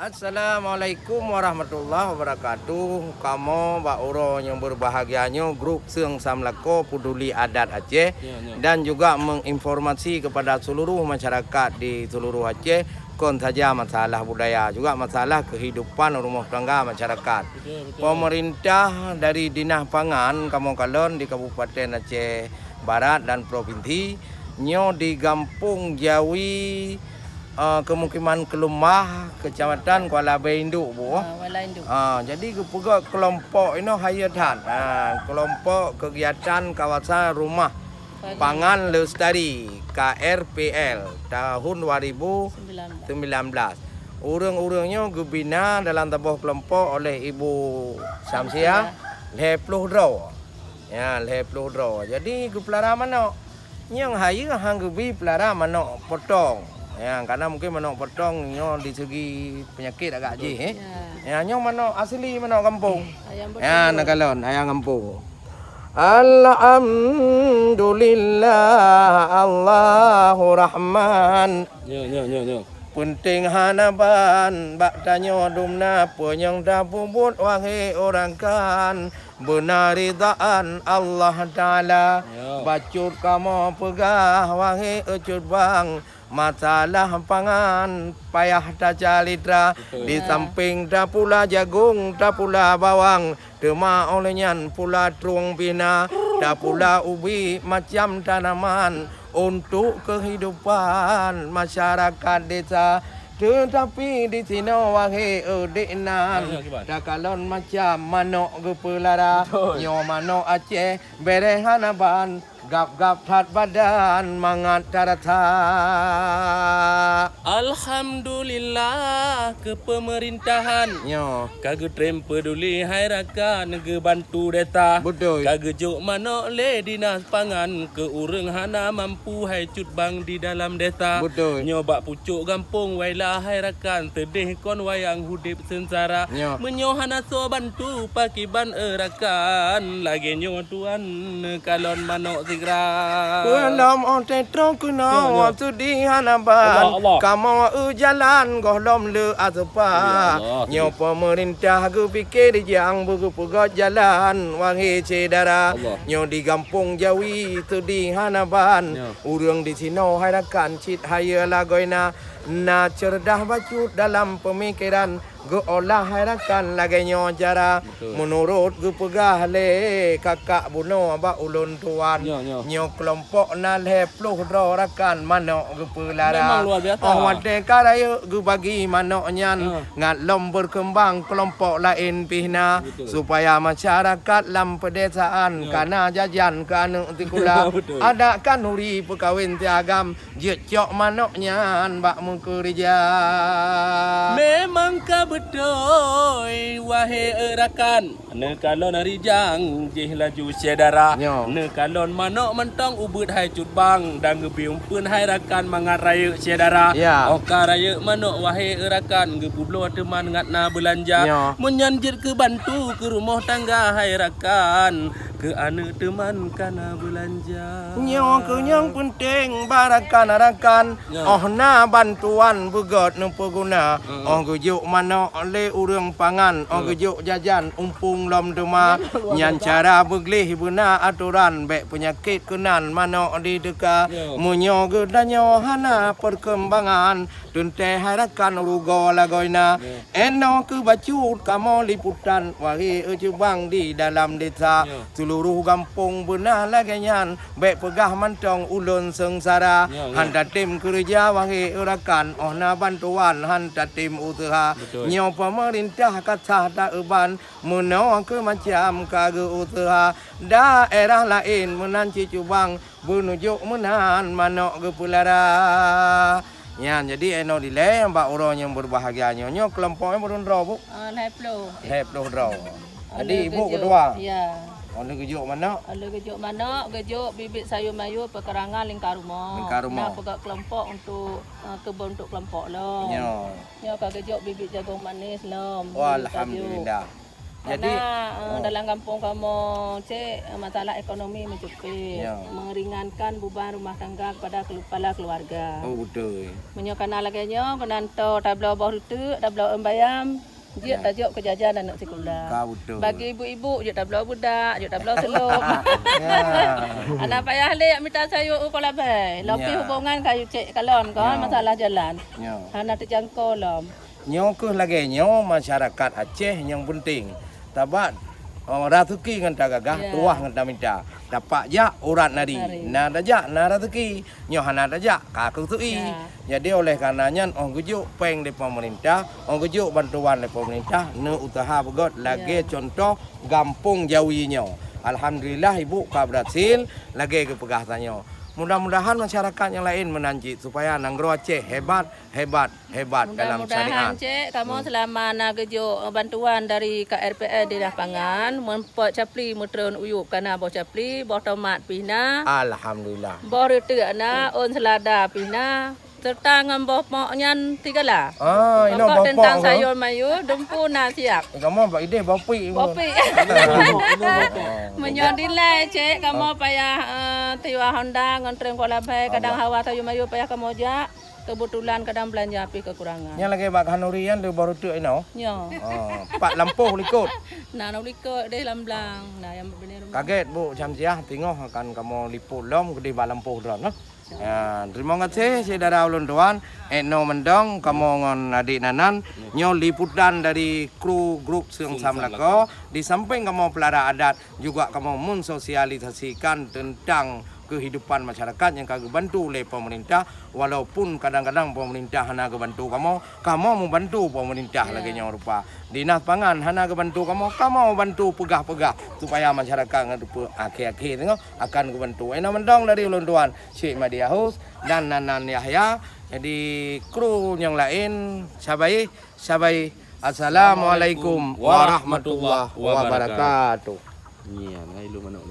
Assalamualaikum warahmatullahi wabarakatuh. Kamu Mbak Uro yang berbahagianya grup Seung Samlako Peduli Adat Aceh dan juga menginformasi kepada seluruh masyarakat di seluruh Aceh bukan saja masalah budaya juga masalah kehidupan rumah tangga masyarakat. Pemerintah dari Dinas Pangan Kampung Kalon di Kabupaten Aceh Barat dan Provinsi nyo di Kampung Jawi kemukiman Kelumah, Kecamatan Kuala Induk Bu. Jadi juga kelompok ini hayatan. Kelompok kegiatan kawasan rumah pangan lestari KRPL tahun 2019. Urang-urangnya dibina dalam sebuah kelompok oleh Ibu Samsia Lepluhdro. Ya, Lepluhdro. Jadi pelara manok yang haya hang gebi pelara manok potong. Ya, karena mungkin manok potong nyo di segi penyakit agak je Ya, nyo manok asli manok kampung. Ya, nakalon ayam kampung. Alhamdulillah Allahu Rahman. Nyo. Penting hanaban bak tanyo dumna penyong dabubut wahai orang kan benaridaan Allah Taala. Bacut kamu pegah wahai ecut bang. Masalah pangan payah tak calitra di samping dah pula jagung dah pula bawang dema olehnya pula truang bina dah pula ubi macam tanaman untuk kehidupan masyarakat desa. Tetapi di sini wahai udiknan dah kalon macam manok gepelara nyo manok Aceh berehanaban gap-gap tat badan mangat tarata. Alhamdulillah ke pemerintahan kage trem peduli hai rakan ke bantu deta. Betul. Kage juk manok le dinas pangan ke urang hana mampu hai cut bang di dalam deta. Betul. Nyobak pucuk kampung wailah hai rakan tedeh kon wayang hudip sengsara. Menyo hana so bantu pakiban erakan lagi nyo tuan kalon manok Kulam onte tro kuno waktu di hanaban kamu jalan golom le asepa nyo pemerintah gu pikir yang buku pegot jalan wangi cedara nyo di Kampung Jawi tu di hanaban urang di sino harakan cit haya lagoina na cerdah bacut dalam pemikiran gu olah harakan laganya cara menurut gu pegah le kakak buno abak ulun tuan nyo kelompok na le pluh rakan manok gu pelara wate karaya gu bagi manok nyan ngat lom berkembang kelompok lain pihna supaya masyarakat lam pedesaan kana jajan kana tikula ada kan huri perkawin tiagam jecok manok nyan bak mengkerja memang betul wahai erakan ne kalon harijang jeh laju sedara ne kalon manok mentong ubut hai cut bang dan gebiung pun hai rakan mangaraya sedara oka raya manok wahai erakan gebublo teman ngatna belanja menyanjir ke bantu ke rumah tangga hai rakan ke ane teman kana belanja nyo ke yang penting barakan arakan na bantuan begot nu peguna gejuk manok le urang pangan gejuk jajan umpung lom dema nyan cara beglih buna aturan bek penyakit kenan manok di deka munyo gedanyo hana perkembangan tunte harakan rugo lagoina eno ke bacut kamu liputan wahai ejubang di dalam desa seluruh kampung benar laganyan bek pegah mantong ulun sengsara hanta tim kerja wahai rakan na bantuan hanta tim usaha nyo pemerintah kata tak uban menong ke macam kage usaha daerah lain menanci cubang menuju menan manok ke pelara. Ya, jadi eno dile Mbak Uro yang berbahagianya nyo kelompoknya berundro Bu. Lepluhdro. Jadi ibu kedua. Ya. Ono gejuk mana? Gejuk bibit sayur mayur perkerangan lingkar rumah. Nah, pegak kelompok untuk kebun untuk kelompok lo. Ya, gejuk bibit jagung manis lo. Alhamdulillah. Jadi dalam kampung kamu cik masalah ekonomi mencukupi, meringankan beban rumah tangga kepada kepala keluarga. Oh betul. Menyokana lagi nyo kenanto tablo bawah itu, tablo embayam. Dia tajuk kejajan anak sekolah. Betul. Bagi ibu-ibu, dia tablo budak, dia tablo selop. Anak payah le minta sayur ukola bay. Lebih hubungan kayu cik kalon kan masalah jalan. Anak terjangkau lom. Nyo ke lagi nyo masyarakat Aceh yang penting. Tabat rezeki ngan tagagah, tuah ngan minta. Dapat ja urat nari. Na dajak na rezeki. Nyo hana dajak ka kutui. Jadi oleh karenanya orang gujuk peng dari pemerintah, orang gujuk bantuan dari pemerintah, ne usaha begot lagi contoh gampung jauhinyo. Alhamdulillah ibu ka berhasil lagi ke pegasannya. Mudah-mudahan masyarakat yang lain menanti supaya Nanggro Aceh hebat dalam syariat. Mudah-mudahan cik kamu selama nak gejuk bantuan dari KRPL di lapangan membuat capli mutron uyup karena bawa capli, bawa tomat pina. Alhamdulillah. Bawa rute na on selada pina. Serta ngambah poknya 3 lah. Ino bawa tentang sayur mayu, dempu na siap. Kamu apa ide bapi? Bapi. Menyodilai cik, kamu payah tiwa Honda ngontreng Kuala Bay, kadang hawa sayur mayu payah kamu jak. Kebetulan kadang belanja api kekurangan. Yang lagi bak hanurian tu baru tu ino. Yo. Pak lampuh likut. Nah, nak likut deh lamblang. Nah, yang benar. Kaget Bu Syamsiah tengok akan kamu liput lom gede bak lampuh dron no. Ya, terima kasih saudara ulun tuan. Eno mendong kamu ngon adik nanan nyo liputan dari kru grup Seung Samlako. Di samping kamu pelara adat juga kamu mensosialisasikan tentang kehidupan masyarakat yang kagak bantu oleh pemerintah, walaupun kadang-kadang pemerintah hana bantu kamu membantu pemerintah lagi yang rupa. Dinas pangan hana bantu kamu bantu pegah-pegah supaya masyarakat ngadup akhir-akhir tengok akan bantu. Ena mendong dari ulun tuan Syekh Madiahus dan Nanan Yahya. Jadi kru yang lain sabai. Assalamualaikum warahmatullahi wabarakatuh. Iya, ngai lu manuk